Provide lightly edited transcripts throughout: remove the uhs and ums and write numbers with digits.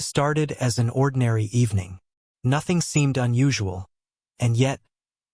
started as an ordinary evening. Nothing seemed unusual, and yet,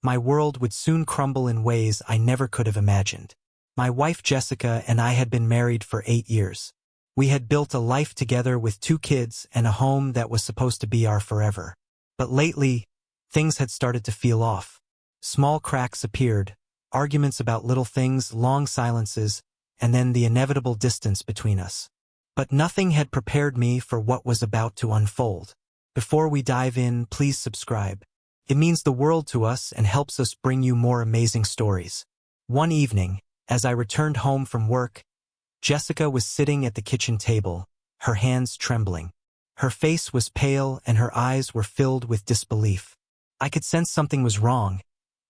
my world would soon crumble in ways I never could have imagined. My wife Jessica and I had been married for 8 years. We had built a life together with 2 kids and a home that was supposed to be our forever. But lately, things had started to feel off. Small cracks appeared, arguments about little things, long silences, and then the inevitable distance between us. But nothing had prepared me for what was about to unfold. Before we dive in, please subscribe. It means the world to us and helps us bring you more amazing stories. One evening, as I returned home from work, Jessica was sitting at the kitchen table, her hands trembling. Her face was pale and her eyes were filled with disbelief. I could sense something was wrong,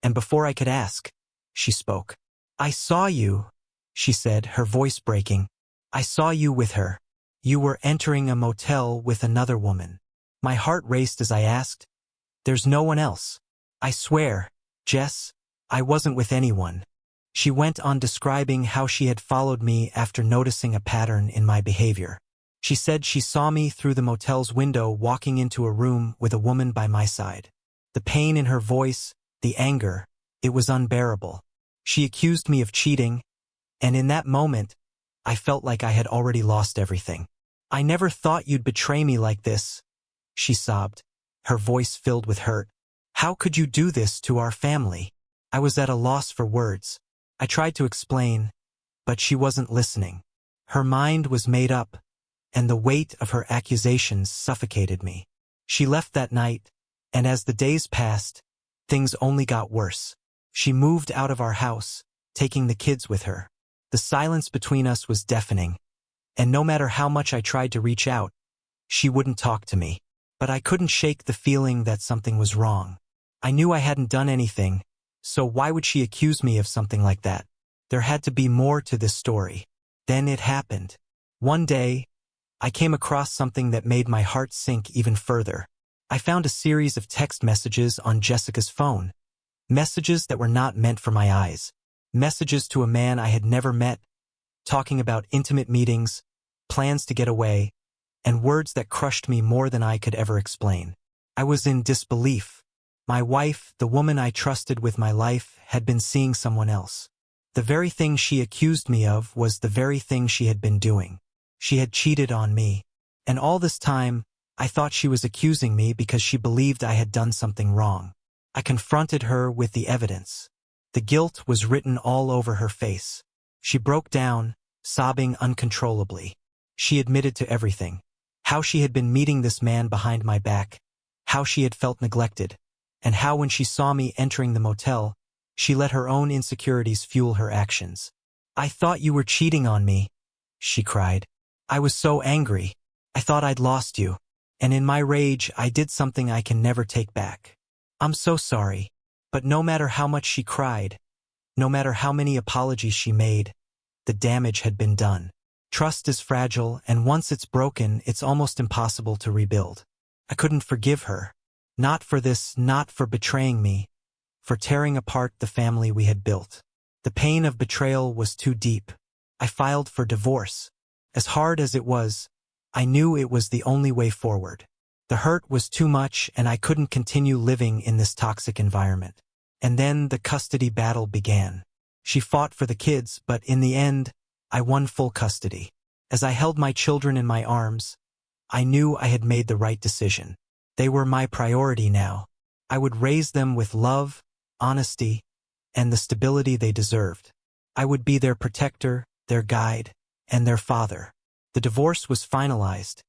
and before I could ask, she spoke. "I saw you," she said, her voice breaking. "I saw you with her. You were entering a motel with another woman." My heart raced as I asked, "There's no one else." "I swear, Jess, I wasn't with anyone." She went on describing how she had followed me after noticing a pattern in my behavior. She said she saw me through the motel's window walking into a room with a woman by my side. The pain in her voice, the anger, it was unbearable. She accused me of cheating, and in that moment, I felt like I had already lost everything. "I never thought you'd betray me like this," she sobbed, her voice filled with hurt. "How could you do this to our family?" I was at a loss for words. I tried to explain, but she wasn't listening. Her mind was made up, and the weight of her accusations suffocated me. She left that night, and as the days passed, things only got worse. She moved out of our house, taking the kids with her. The silence between us was deafening, and no matter how much I tried to reach out, she wouldn't talk to me. But I couldn't shake the feeling that something was wrong. I knew I hadn't done anything, so why would she accuse me of something like that? There had to be more to this story. Then it happened. One day, I came across something that made my heart sink even further. I found a series of text messages on Jessica's phone. Messages that were not meant for my eyes. Messages to a man I had never met, talking about intimate meetings, plans to get away, and words that crushed me more than I could ever explain. I was in disbelief. My wife, the woman I trusted with my life, had been seeing someone else. The very thing she accused me of was the very thing she had been doing. She had cheated on me. And all this time, I thought she was accusing me because she believed I had done something wrong. I confronted her with the evidence. The guilt was written all over her face. She broke down, sobbing uncontrollably. She admitted to everything. How she had been meeting this man behind my back, how she had felt neglected, and how when she saw me entering the motel, she let her own insecurities fuel her actions. "I thought you were cheating on me," she cried. "I was so angry. I thought I'd lost you. And in my rage, I did something I can never take back. I'm so sorry." But no matter how much she cried, no matter how many apologies she made, the damage had been done. Trust is fragile, and once it's broken, it's almost impossible to rebuild. I couldn't forgive her. Not for this, not for betraying me, for tearing apart the family we had built. The pain of betrayal was too deep. I filed for divorce. As hard as it was, I knew it was the only way forward. The hurt was too much, and I couldn't continue living in this toxic environment. And then the custody battle began. She fought for the kids, but in the end, I won full custody. As I held my children in my arms, I knew I had made the right decision. They were my priority now. I would raise them with love, honesty, and the stability they deserved. I would be their protector, their guide, and their father. The divorce was finalized,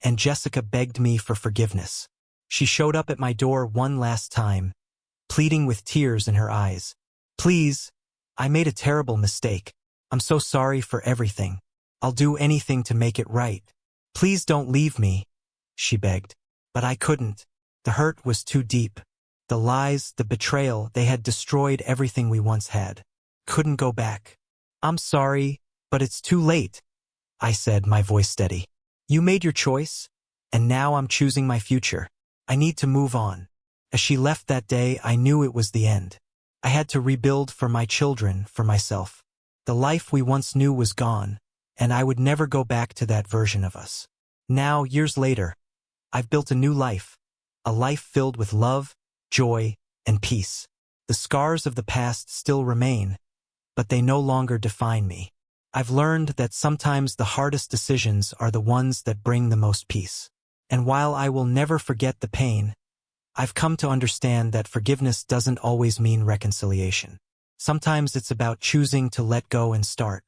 and Jessica begged me for forgiveness. She showed up at my door one last time, pleading with tears in her eyes. "Please, I made a terrible mistake. I'm so sorry for everything. I'll do anything to make it right. Please don't leave me," she begged. But I couldn't. The hurt was too deep. The lies, the betrayal, they had destroyed everything we once had. Couldn't go back. "I'm sorry, but it's too late," I said, my voice steady. "You made your choice, and now I'm choosing my future. I need to move on." As she left that day, I knew it was the end. I had to rebuild for my children, for myself. The life we once knew was gone, and I would never go back to that version of us. Now, years later, I've built a new life, a life filled with love, joy, and peace. The scars of the past still remain, but they no longer define me. I've learned that sometimes the hardest decisions are the ones that bring the most peace. And while I will never forget the pain, I've come to understand that forgiveness doesn't always mean reconciliation. Sometimes it's about choosing to let go and start